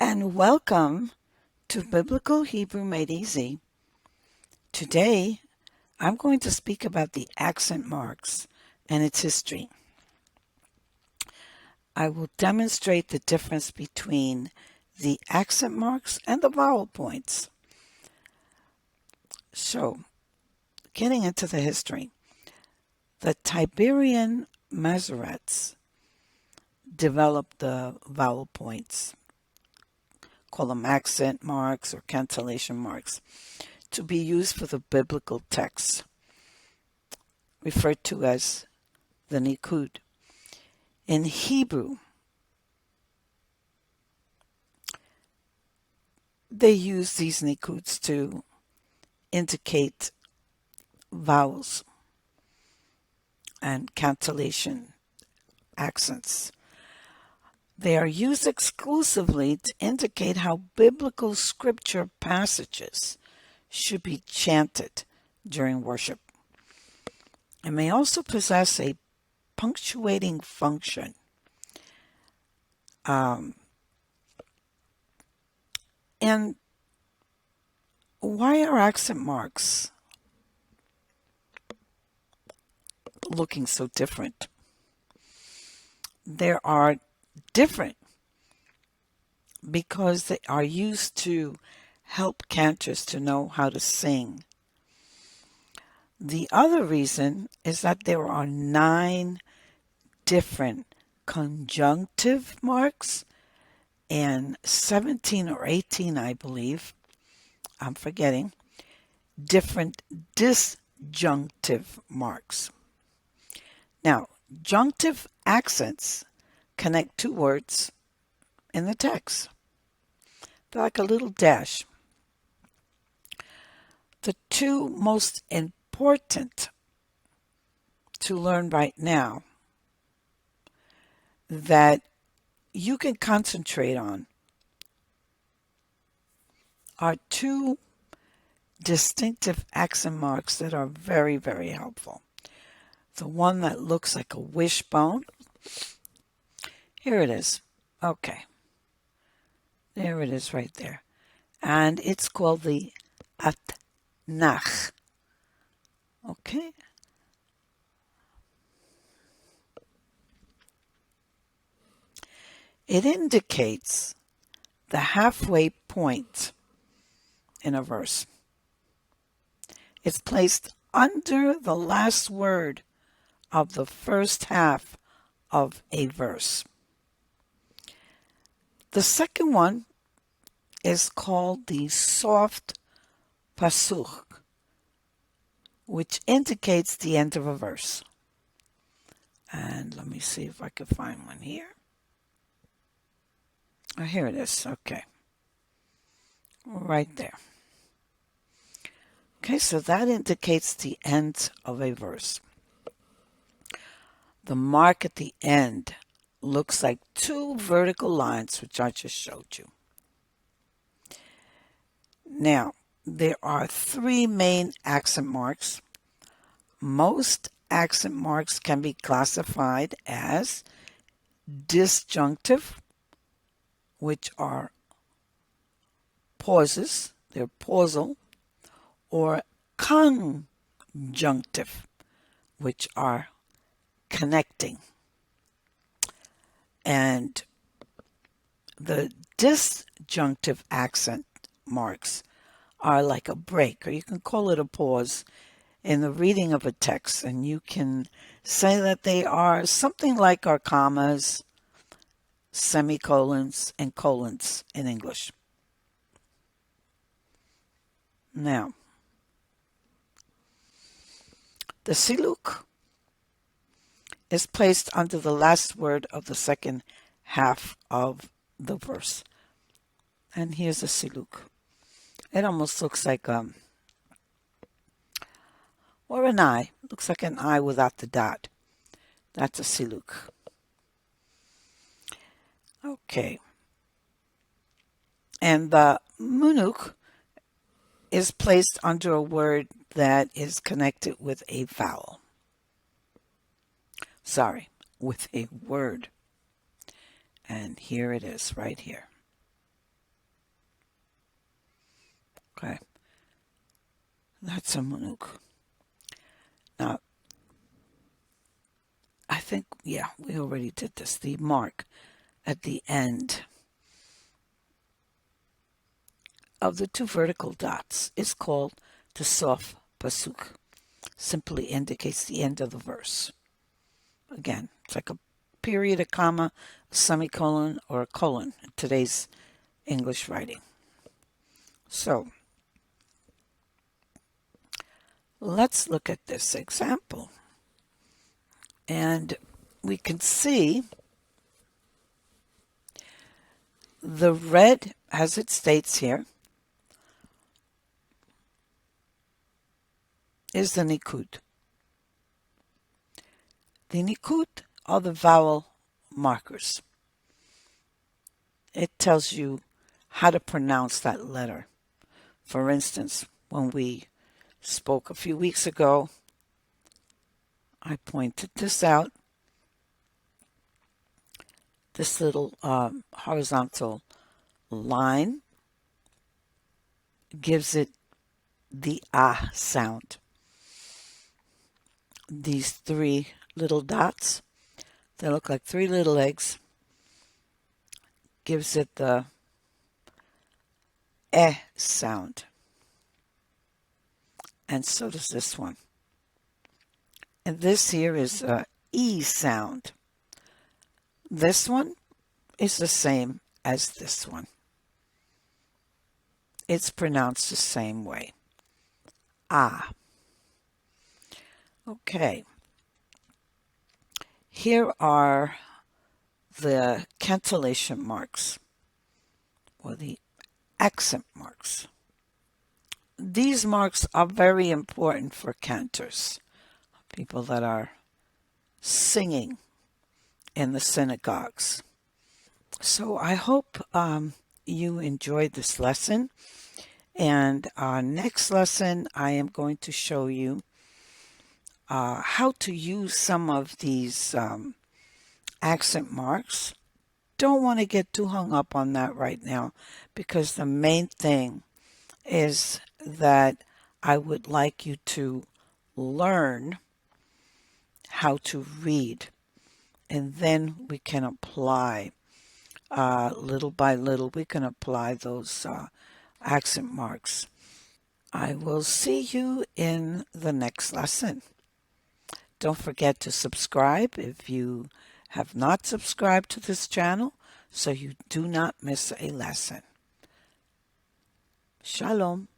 And welcome to Biblical Hebrew Made Easy. Today, I'm going to speak about the accent marks and its history. I will demonstrate the difference between the accent marks and the vowel points. So, getting into the history, the Tiberian Masoretes developed the vowel points, call them accent marks or cancellation marks, to be used for the biblical texts, referred to as the Nikud. In Hebrew, they use these Nikuds to indicate vowels and cancellation accents. They are used exclusively to indicate how biblical scripture passages should be chanted during worship. It may also possess a punctuating function. And why are accent marks looking so different? They are different because they are used to help cantors to know how to sing. The other reason is that there are 9 different conjunctive marks and 17 or 18, I believe, I'm forgetting, different disjunctive marks. Now, junctive accents connect 2 words in the text. They're like a little dash. The 2 most important to learn right now that you can concentrate on are 2 distinctive accent marks that are very, very helpful. The one that looks like a wishbone. Here it is. Okay. There it is right there. And it's called the atnach. Okay. It indicates the halfway point in a verse. It's placed under the last word of the first half of a verse. The second one is called the Soft Pasuk, which indicates the end of a verse. And let me see if I can find one here. Oh, here it is. Okay. Right there. Okay, so that indicates the end of a verse. The mark at the end looks like 2 vertical lines, which I just showed you. Now, there are 3 main accent marks. Most accent marks can be classified as disjunctive, which are pauses, they're pausal, or conjunctive, which are connecting. And the disjunctive accent marks are like a break, or you can call it a pause in the reading of a text, and you can say that they are something like our commas, semicolons, and colons in English. Now, the siluk is placed under the last word of the second half of the verse. And here's a siluk. It almost looks like or an eye. Looks like an eye without the dot. That's a siluk. Okay. And the munuk is placed under a word that is connected with a vowel. With a word. And here it is, right here. Okay, that's a munuk. Now, I think, yeah, we already did this. The mark at the end of the two vertical dots is called the Soft Pasuk. Simply indicates the end of the verse. Again, it's like a period, a comma, a semicolon, or a colon in today's English writing. So, let's look at this example. And we can see the red, as it states here, is the nikud. The nikud are the vowel markers. It tells you how to pronounce that letter. For instance, when we spoke a few weeks ago, I pointed this out. This little horizontal line gives it the ah sound. These three little dots, they look like three little eggs, gives it the eh sound. And so does this one. And this here is a e sound. This one is the same as this one. It's pronounced the same way. Ah. Okay. Here are the cancellation marks, or the accent marks. These marks are very important for cantors, people that are singing in the synagogues. So I hope you enjoyed this lesson. And our next lesson, I am going to show you how to use some of these accent marks. Don't want to get too hung up on that right now, because the main thing is that I would like you to learn how to read, and then we can apply little by little, we can apply those accent marks. I will see you in the next lesson. Don't forget to subscribe if you have not subscribed to this channel, so you do not miss a lesson. Shalom.